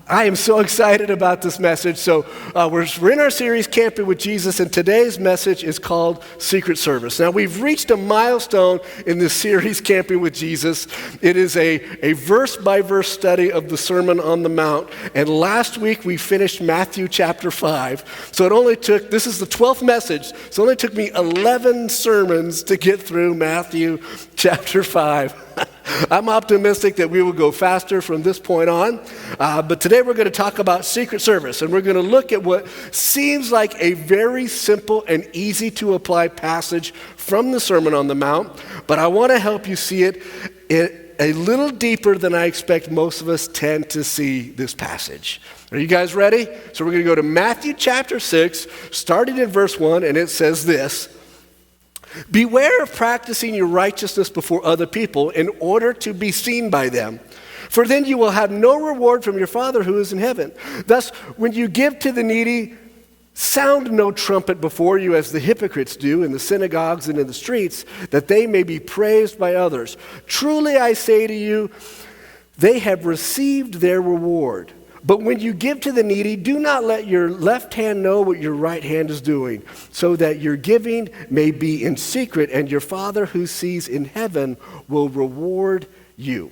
I am so excited about this message. So we're in our series, Camping with Jesus, and today's message is called Secret Service. Now, we've reached a milestone in this series, Camping with Jesus. It is a verse-by-verse study of the Sermon on the Mount, and last week we finished Matthew chapter 5. So this is the 12th message, so it only took me 11 sermons to get through Matthew chapter 5. I'm optimistic that we will go faster from this point on, but today we're going to talk about Secret Service, and we're going to look at what seems like a very simple and easy to apply passage from the Sermon on the Mount, but I want to help you see it a little deeper than I expect most of us tend to see this passage. Are you guys ready? So we're going to go to Matthew chapter 6, starting in verse 1, and it says this: "Beware of practicing your righteousness before other people in order to be seen by them, for then you will have no reward from your Father who is in heaven. Thus, when you give to the needy, sound no trumpet before you as the hypocrites do in the synagogues and in the streets, that they may be praised by others. Truly I say to you, they have received their reward. But when you give to the needy, do not let your left hand know what your right hand is doing, so that your giving may be in secret, and your Father who sees in heaven will reward you."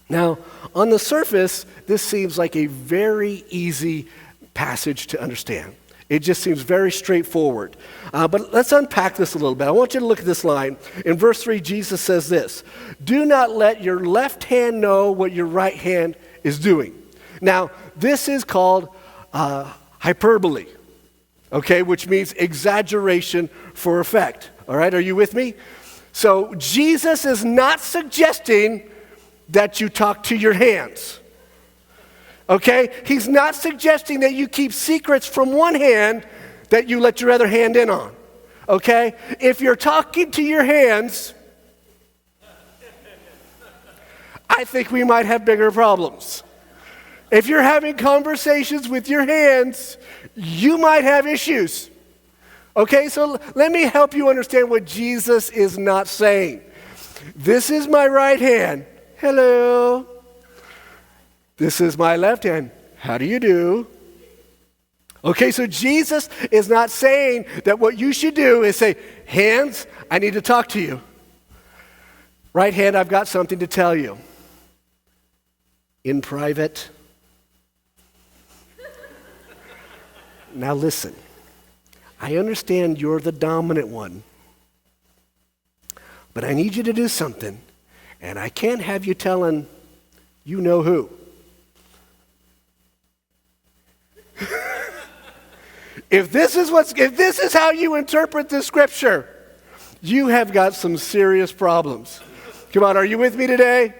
Now, on the surface, this seems like a very easy passage to understand. It just seems very straightforward. But let's unpack this a little bit. I want you to look at this line. In verse 3, Jesus says this: "Do not let your left hand know what your right hand is doing." Now, this is called hyperbole, okay, which means exaggeration for effect. All right, are you with me? So Jesus is not suggesting that you talk to your hands, okay? He's not suggesting that you keep secrets from one hand that you let your other hand in on, okay? If you're talking to your hands, I think we might have bigger problems. If you're having conversations with your hands, you might have issues. Okay, so let me help you understand what Jesus is not saying. This is my right hand. Hello. This is my left hand. How do you do? Okay, so Jesus is not saying that what you should do is say, "Hands, I need to talk to you. Right hand, I've got something to tell you." In private. Now listen, I understand you're the dominant one, but I need you to do something, and I can't have you telling you know who. If this is how you interpret the scripture, you have got some serious problems. Come on, are you with me today?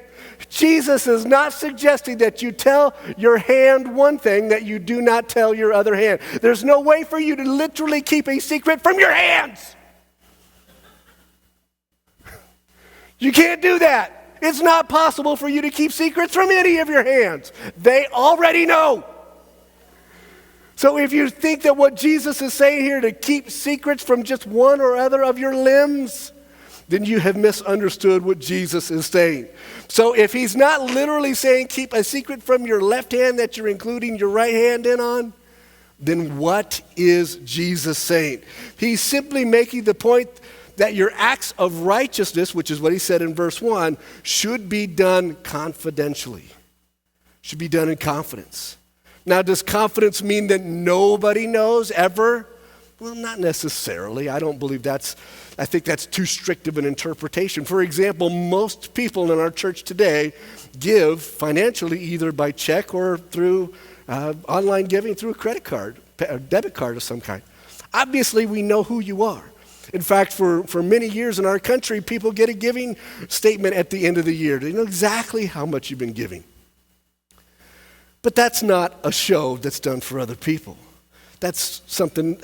Jesus is not suggesting that you tell your hand one thing that you do not tell your other hand. There's no way for you to literally keep a secret from your hands. You can't do that. It's not possible for you to keep secrets from any of your hands. They already know. So if you think that what Jesus is saying here to keep secrets from just one or other of your limbs, then you have misunderstood what Jesus is saying. So if he's not literally saying keep a secret from your left hand that you're including your right hand in on, then what is Jesus saying? He's simply making the point that your acts of righteousness, which is what he said in verse 1, should be done confidentially, should be done in confidence. Now, does confidence mean that nobody knows ever? Well, not necessarily. I think that's too strict of an interpretation. For example, most people in our church today give financially either by check or through online giving through a credit card, a debit card of some kind. Obviously, we know who you are. In fact, for many years in our country, people get a giving statement at the end of the year. They know exactly how much you've been giving. But that's not a show that's done for other people. That's something,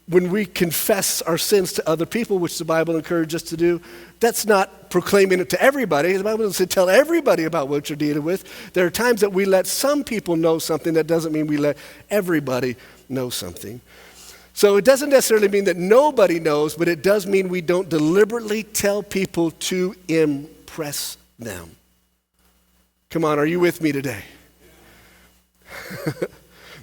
when we confess our sins to other people, which the Bible encourages us to do, that's not proclaiming it to everybody. The Bible doesn't say tell everybody about what you're dealing with. There are times that we let some people know something. That doesn't mean we let everybody know something. So it doesn't necessarily mean that nobody knows, but it does mean we don't deliberately tell people to impress them. Come on, are you with me today?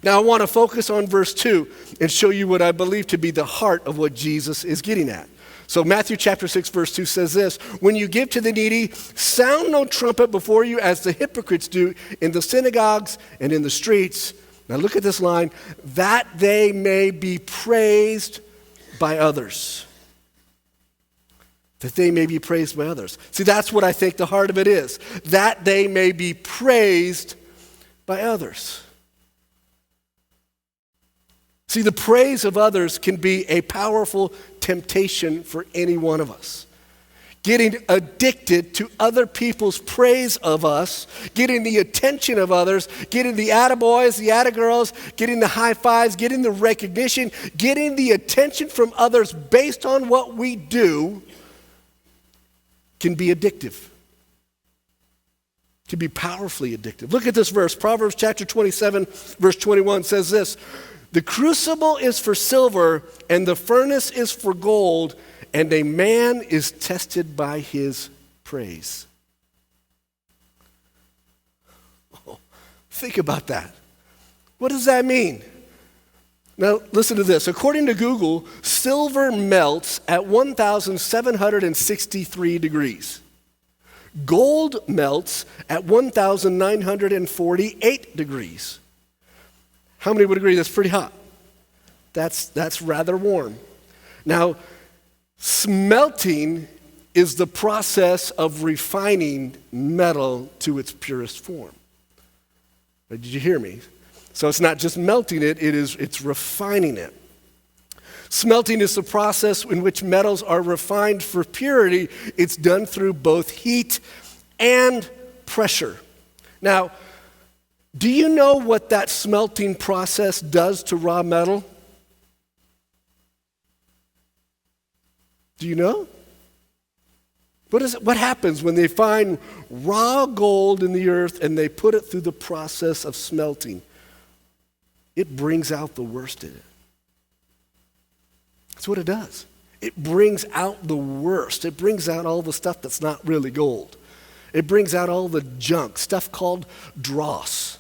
Now I want to focus on verse 2 and show you what I believe to be the heart of what Jesus is getting at. So Matthew chapter 6 verse 2 says this, "When you give to the needy, sound no trumpet before you as the hypocrites do in the synagogues and in the streets." Now look at this line, "that they may be praised by others." That they may be praised by others. See, that's what I think the heart of it is. That they may be praised by others. See, the praise of others can be a powerful temptation for any one of us. Getting addicted to other people's praise of us, getting the attention of others, getting the attaboys, the attagirls, getting the high fives, getting the recognition, getting the attention from others based on what we do can be addictive. Can be powerfully addictive. Look at this verse. Proverbs chapter 27, verse 21 says this, "The crucible is for silver, and the furnace is for gold, and a man is tested by his praise." Oh, think about that. What does that mean? Now, listen to this. According to Google, silver melts at 1,763 degrees. Gold melts at 1,948 degrees. How many would agree that's pretty hot? That's rather warm. Now, smelting is the process of refining metal to its purest form. Did you hear me? So it's not just melting it, it's refining it. Smelting is the process in which metals are refined for purity. It's done through both heat and pressure. Now, do you know what that smelting process does to raw metal? Do you know? What happens when they find raw gold in the earth and they put it through the process of smelting? It brings out the worst in it. That's what it does. It brings out the worst. It brings out all the stuff that's not really gold. It brings out all the junk, stuff called dross.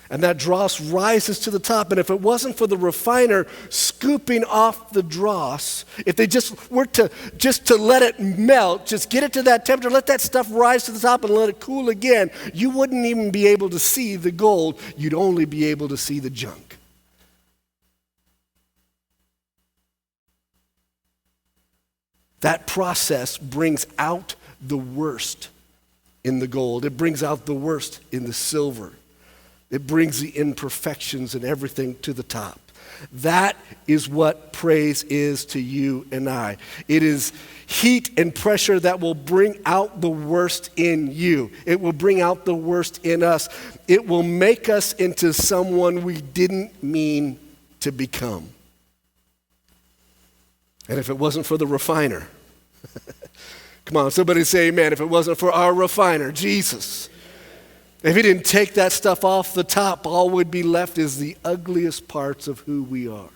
And that dross rises to the top. And if it wasn't for the refiner scooping off the dross, if they just were to let it melt, just get it to that temperature, let that stuff rise to the top and let it cool again, you wouldn't even be able to see the gold. You'd only be able to see the junk. That process brings out the worst in the gold. It brings out the worst in the silver. It brings the imperfections and everything to the top. That is what praise is to you and I. It is heat and pressure that will bring out the worst in you. It will bring out the worst in us. It will make us into someone we didn't mean to become. And if it wasn't for the refiner, come on, somebody say amen. If it wasn't for our refiner, Jesus, if he didn't take that stuff off the top, all would be left is the ugliest parts of who we are.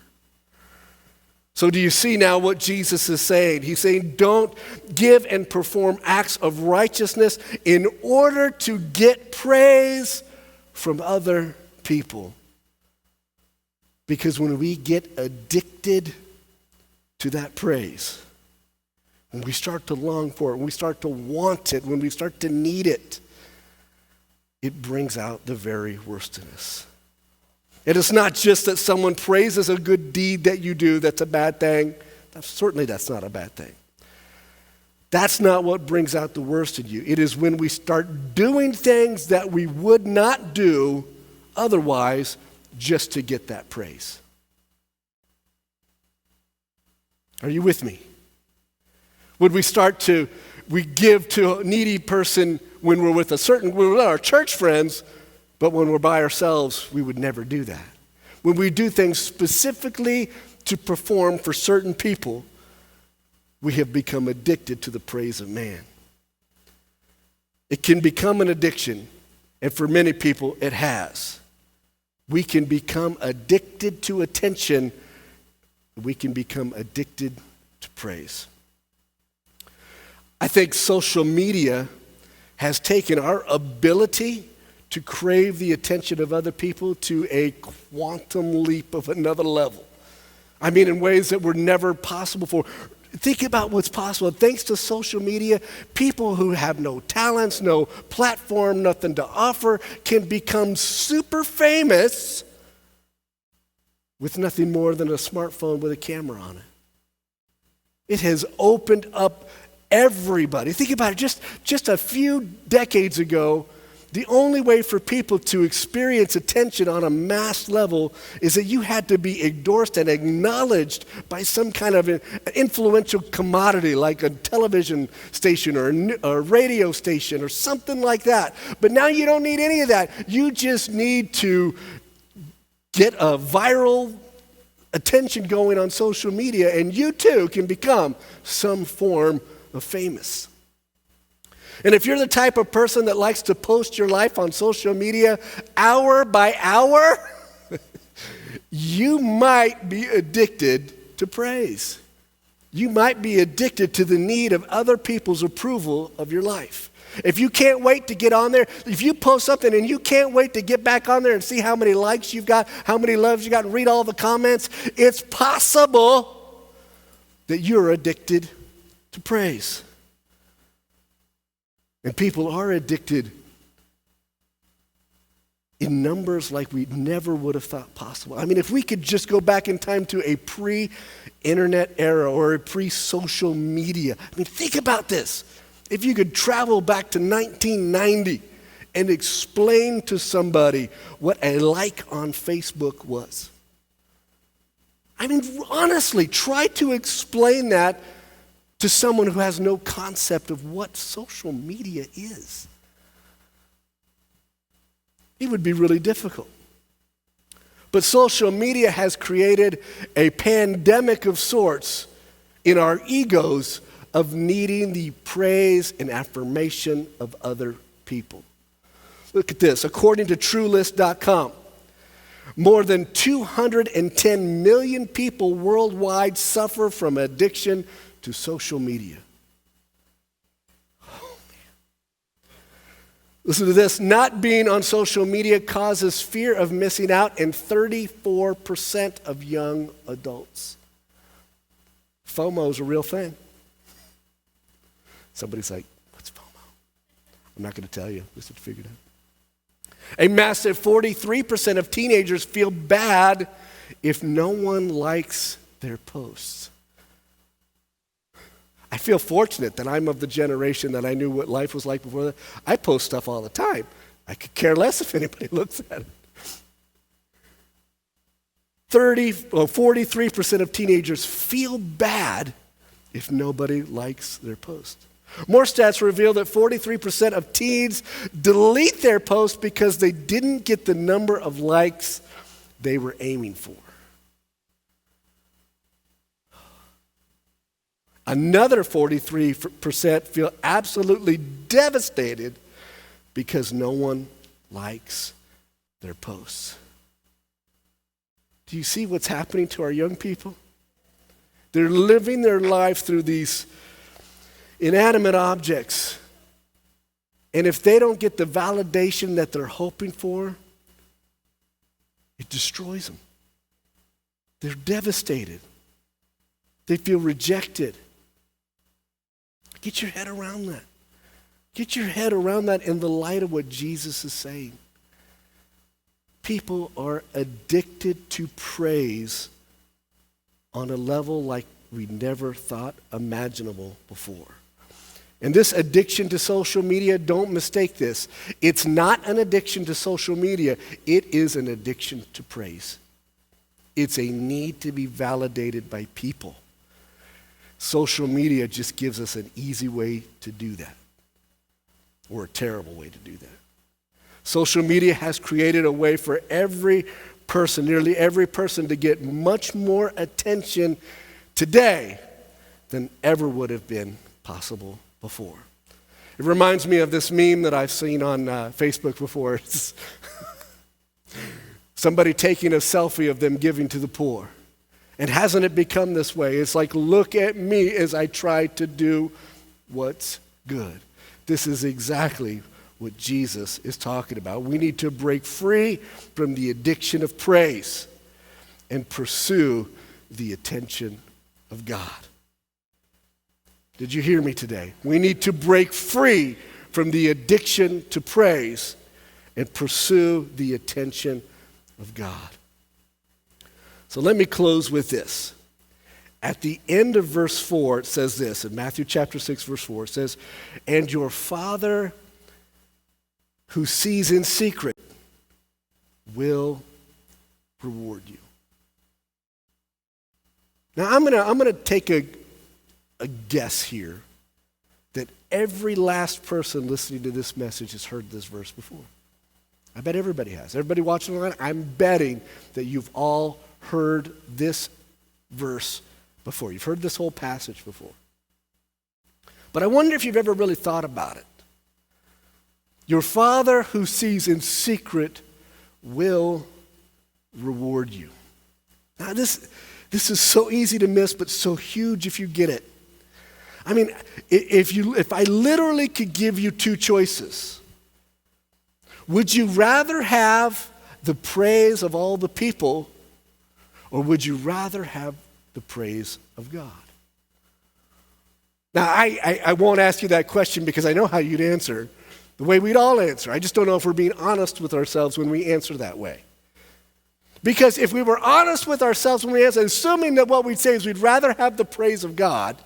So do you see now what Jesus is saying? He's saying don't give and perform acts of righteousness in order to get praise from other people. Because when we get addicted to that praise, when we start to long for it, when we start to want it, when we start to need it, it brings out the very worst in us. It is not just that someone praises a good deed that you do that's a bad thing. Certainly that's not a bad thing. That's not what brings out the worst in you. It is when we start doing things that we would not do otherwise just to get that praise. Are you with me? Would we give to a needy person when we're with our church friends, but when we're by ourselves, we would never do that. When we do things specifically to perform for certain people, we have become addicted to the praise of man. It can become an addiction, and for many people, it has. We can become addicted to attention. We can become addicted to praise. I think social media has taken our ability to crave the attention of other people to a quantum leap of another level. I mean, in ways that were never possible before. Think about what's possible. Thanks to social media, people who have no talents, no platform, nothing to offer, can become super famous with nothing more than a smartphone with a camera on it. It has opened up everybody. Think about it. Just a few decades ago, the only way for people to experience attention on a mass level is that you had to be endorsed and acknowledged by some kind of an influential commodity like a television station or a radio station or something like that. But now you don't need any of that. You just need to get a viral attention going on social media, and you too can become some form of famous. And if you're the type of person that likes to post your life on social media hour by hour, you might be addicted to praise. You might be addicted to the need of other people's approval of your life. If you can't wait to get on there, if you post something and you can't wait to get back on there and see how many likes you've got, how many loves you got, and read all the comments, it's possible that you're addicted to praise. And people are addicted in numbers like we never would have thought possible. I mean, if we could just go back in time to a pre-internet era or a pre-social media. I mean, think about this. If you could travel back to 1990 and explain to somebody what a like on Facebook was. I mean, honestly, try to explain that to someone who has no concept of what social media is. It would be really difficult. But social media has created a pandemic of sorts in our egos of needing the praise and affirmation of other people. Look at this. According to Truelist.com, more than 210 million people worldwide suffer from addiction to social media. Oh, man. Listen to this. Not being on social media causes fear of missing out in 34% of young adults. FOMO is a real thing. Somebody's like, what's FOMO? I'm not going to tell you. Just have to figure it out. A massive 43% of teenagers feel bad if no one likes their posts. I feel fortunate that I'm of the generation that I knew what life was like before that. I post stuff all the time. I could care less if anybody looks at it. 43% of teenagers feel bad if nobody likes their post. More stats reveal that 43% of teens delete their posts because they didn't get the number of likes they were aiming for. Another 43% feel absolutely devastated because no one likes their posts. Do you see what's happening to our young people? They're living their life through these inanimate objects. And if they don't get the validation that they're hoping for, it destroys them. They're devastated. They feel rejected. Get your head around that. Get your head around that in the light of what Jesus is saying. People are addicted to praise on a level like we never thought imaginable before. And this addiction to social media, don't mistake this. It's not an addiction to social media. It is an addiction to praise. It's a need to be validated by people. Social media just gives us an easy way to do that, or a terrible way to do that. Social media has created a way for every person, nearly every person, to get much more attention today than ever would have been possible before. It reminds me of this meme that I've seen on Facebook before. It's somebody taking a selfie of them giving to the poor. And hasn't it become this way? It's like, look at me as I try to do what's good. This is exactly what Jesus is talking about. We need to break free from the addiction of praise and pursue the attention of God. Did you hear me today? We need to break free from the addiction to praise and pursue the attention of God. So let me close with this. At the end of verse 4, it says this, in Matthew chapter 6, verse 4, it says, "And your Father who sees in secret will reward you." Now, I'm gonna take a guess here that every last person listening to this message has heard this verse before. I bet everybody has. Everybody watching online, I'm betting that you've all heard this verse before. You've heard this whole passage before. But I wonder if you've ever really thought about it. Your Father who sees in secret will reward you. Now this is so easy to miss, but so huge if you get it. I mean, if I literally could give you two choices, would you rather have the praise of all the people, or would you rather have the praise of God? Now, I won't ask you that question because I know how you'd answer, the way we'd all answer. I just don't know if we're being honest with ourselves when we answer that way. Because if we were honest with ourselves when we answer, assuming that what we'd say is we'd rather have the praise of God,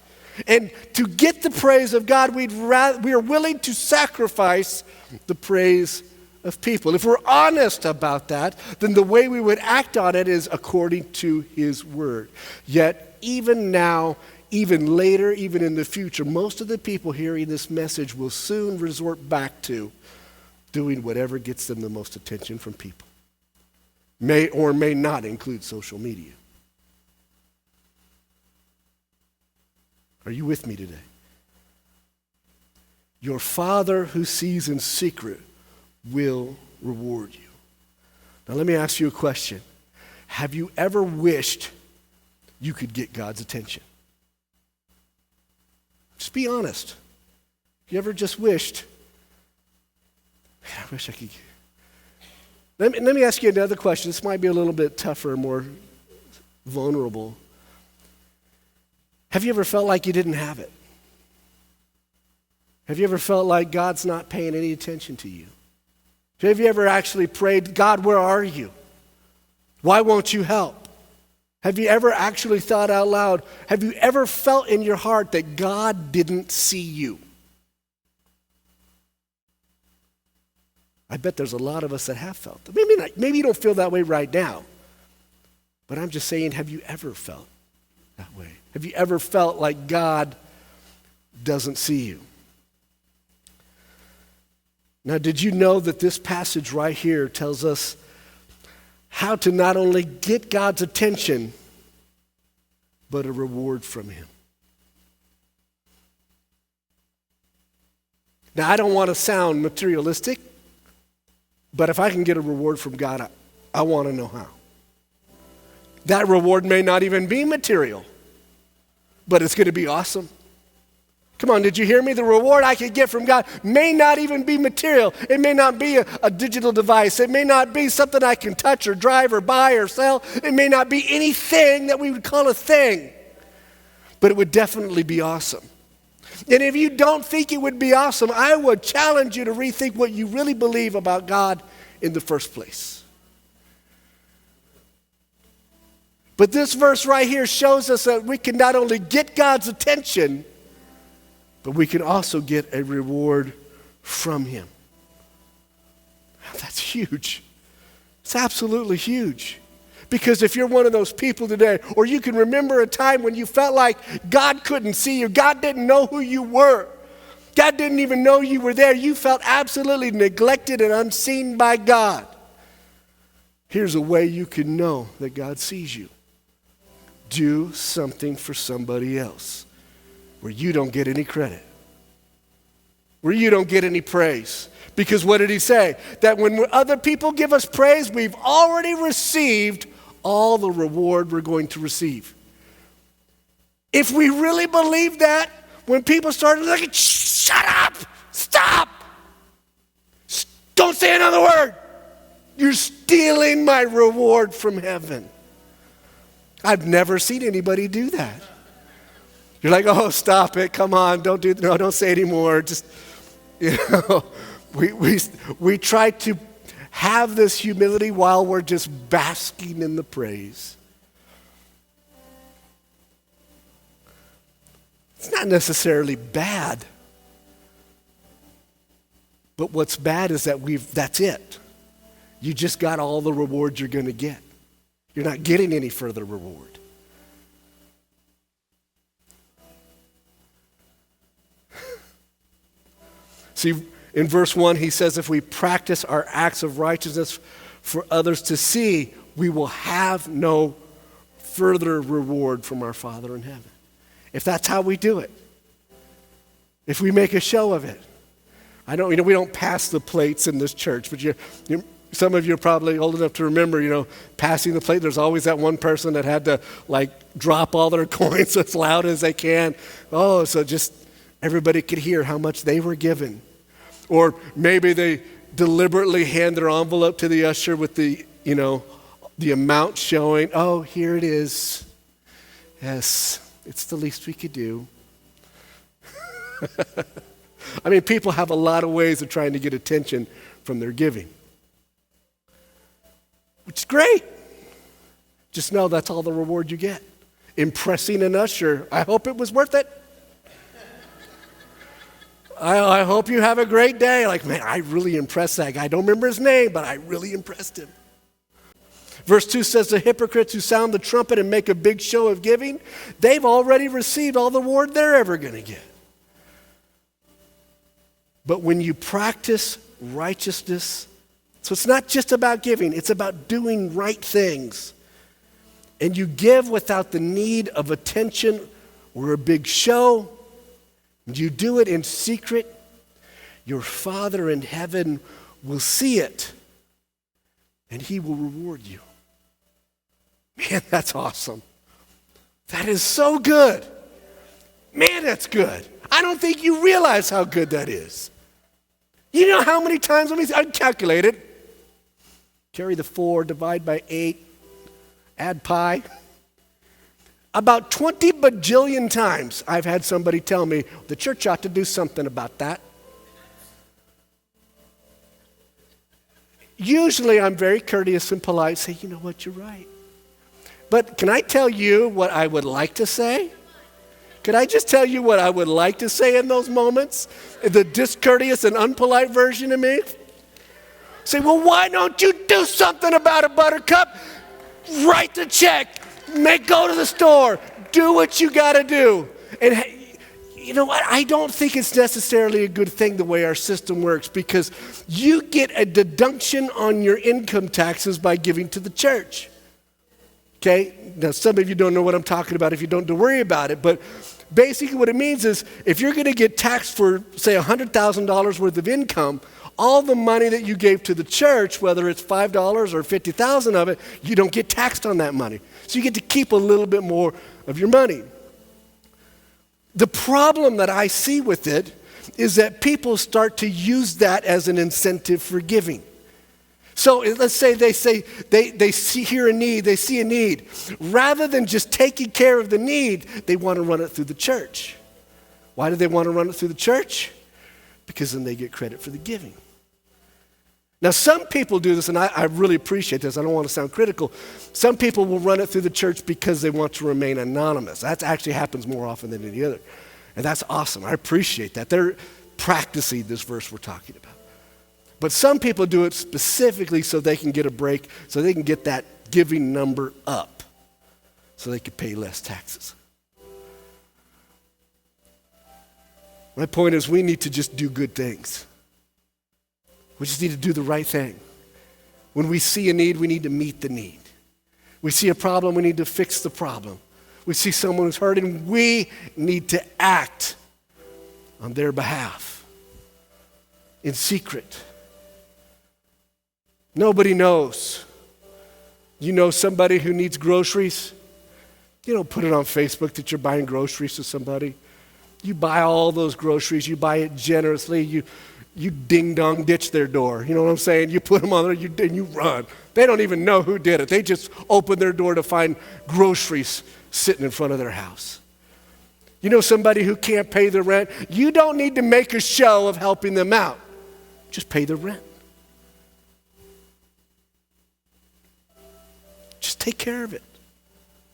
and to get the praise of God, we are willing to sacrifice the praise of people. If we're honest about that, then the way we would act on it is according to His word. Yet, even now, even later, even in the future, most of the people hearing this message will soon resort back to doing whatever gets them the most attention from people. May or may not include social media. Are you with me today? Your Father who sees in secret will reward you. Now let me ask you a question. Have you ever wished you could get God's attention? Just be honest. You ever just wished, man, I wish I could. Let me ask you another question. This might be a little bit tougher, more vulnerable. Have you ever felt like you didn't have it? Have you ever felt like God's not paying any attention to you? Have you ever actually prayed, God, where are you? Why won't you help? Have you ever actually thought out loud, have you ever felt in your heart that God didn't see you? I bet there's a lot of us that have felt that. Maybe you don't feel that way right now. But I'm just saying, have you ever felt that way? Have you ever felt like God doesn't see you? Now, did you know that this passage right here tells us how to not only get God's attention, but a reward from Him? Now, I don't want to sound materialistic, but if I can get a reward from God, I want to know how. That reward may not even be material, but it's going to be awesome. Come on, did you hear me? The reward I could get from God may not even be material. It may not be a digital device. It may not be something I can touch or drive or buy or sell. It may not be anything that we would call a thing, but it would definitely be awesome. And if you don't think it would be awesome, I would challenge you to rethink what you really believe about God in the first place. But this verse right here shows us that we can not only get God's attention, but we can also get a reward from Him. That's huge. It's absolutely huge. Because if you're one of those people today, or you can remember a time when you felt like God couldn't see you, God didn't know who you were, God didn't even know you were there, you felt absolutely neglected and unseen by God. Here's a way you can know that God sees you. Do something for somebody else where you don't get any credit, where you don't get any praise. Because what did He say? That when other people give us praise, we've already received all the reward we're going to receive. If we really believe that, when people started looking, shut up, stop. Don't say another word. You're stealing my reward from heaven. I've never seen anybody do that. You're like, oh, stop it. Come on. Don't say anymore. Just, we try to have this humility while we're just basking in the praise. It's not necessarily bad. But what's bad is that that's it. You just got all the rewards you're going to get. You're not getting any further reward. See, in verse 1, he says, if we practice our acts of righteousness for others to see, we will have no further reward from our Father in heaven. If that's how we do it, if we make a show of it. We don't pass the plates in this church, but some of you are probably old enough to remember, passing the plate. There's always that one person that had to drop all their coins as loud as they can. Oh, so just everybody could hear how much they were given. Or maybe they deliberately hand their envelope to the usher with the amount showing. Oh, here it is. Yes, it's the least we could do. People have a lot of ways of trying to get attention from their giving. Which is great. Just know that's all the reward you get. Impressing an usher. I hope it was worth it. I hope you have a great day. Man, I really impressed that guy. I don't remember his name, but I really impressed him. Verse 2 says, the hypocrites who sound the trumpet and make a big show of giving, they've already received all the reward they're ever going to get. But when you practice righteousness, so it's not just about giving, it's about doing right things. And you give without the need of attention or a big show. And you do it in secret, your Father in heaven will see it, and he will reward you. Man, that's awesome. That is so good. Man, that's good. I don't think you realize how good that is. You know how many times, I'd calculate it. Carry the 4, divide by 8, add pi. About 20 bajillion times I've had somebody tell me, the church ought to do something about that. Usually I'm very courteous and polite, say, you know what, you're right. But can I tell you what I would like to say? Could I just tell you what I would like to say in those moments? The discourteous and unpolite version of me? Say, well, why don't you do something about it, Buttercup? Write the check. Go to the store. Do what you got to do. And you know what? I don't think it's necessarily a good thing the way our system works, because you get a deduction on your income taxes by giving to the church. Okay? Now, some of you don't know what I'm talking about. If you don't worry about it. But basically what it means is if you're going to get taxed for, say, $100,000 worth of income, all the money that you gave to the church, whether it's $5 or $50,000 of it, you don't get taxed on that money. So you get to keep a little bit more of your money. The problem that I see with it is that people start to use that as an incentive for giving. So let's say they see a need. Rather than just taking care of the need, they want to run it through the church. Why do they want to run it through the church? Because then they get credit for the giving. Now, some people do this, and I really appreciate this. I don't want to sound critical. Some people will run it through the church because they want to remain anonymous. That actually happens more often than any other. And that's awesome. I appreciate that. They're practicing this verse we're talking about. But some people do it specifically so they can get a break, so they can get that giving number up, so they can pay less taxes. My point is, we need to just do good things. We just need to do the right thing. When we see a need, we need to meet the need. We see a problem, we need to fix the problem. We see someone who's hurting, we need to act on their behalf in secret. Nobody knows. You know somebody who needs groceries? You don't put it on Facebook that you're buying groceries to somebody. You buy all those groceries. You buy it generously. you ding-dong ditch their door. You know what I'm saying? You put them on there and you run. They don't even know who did it. They just open their door to find groceries sitting in front of their house. You know somebody who can't pay the rent? You don't need to make a show of helping them out. Just pay the rent. Just take care of it.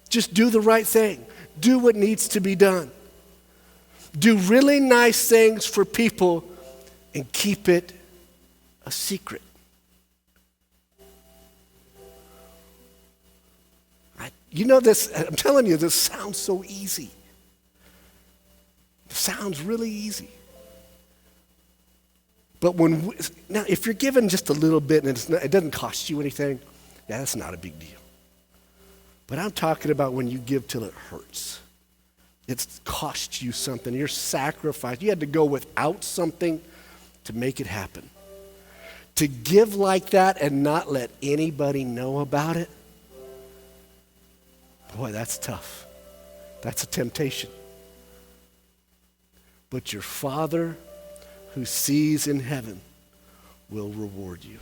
Just do the right thing. Do what needs to be done. Do really nice things for people and keep it a secret. You know this, I'm telling you, this sounds so easy. It sounds really easy. But now if you're given just a little bit and it doesn't cost you anything, yeah, that's not a big deal. But I'm talking about when you give till it hurts. It's cost you something. You're sacrificed. You had to go without something to make it happen. To give like that and not let anybody know about it, boy, that's tough. That's a temptation. But your Father who sees in heaven will reward you.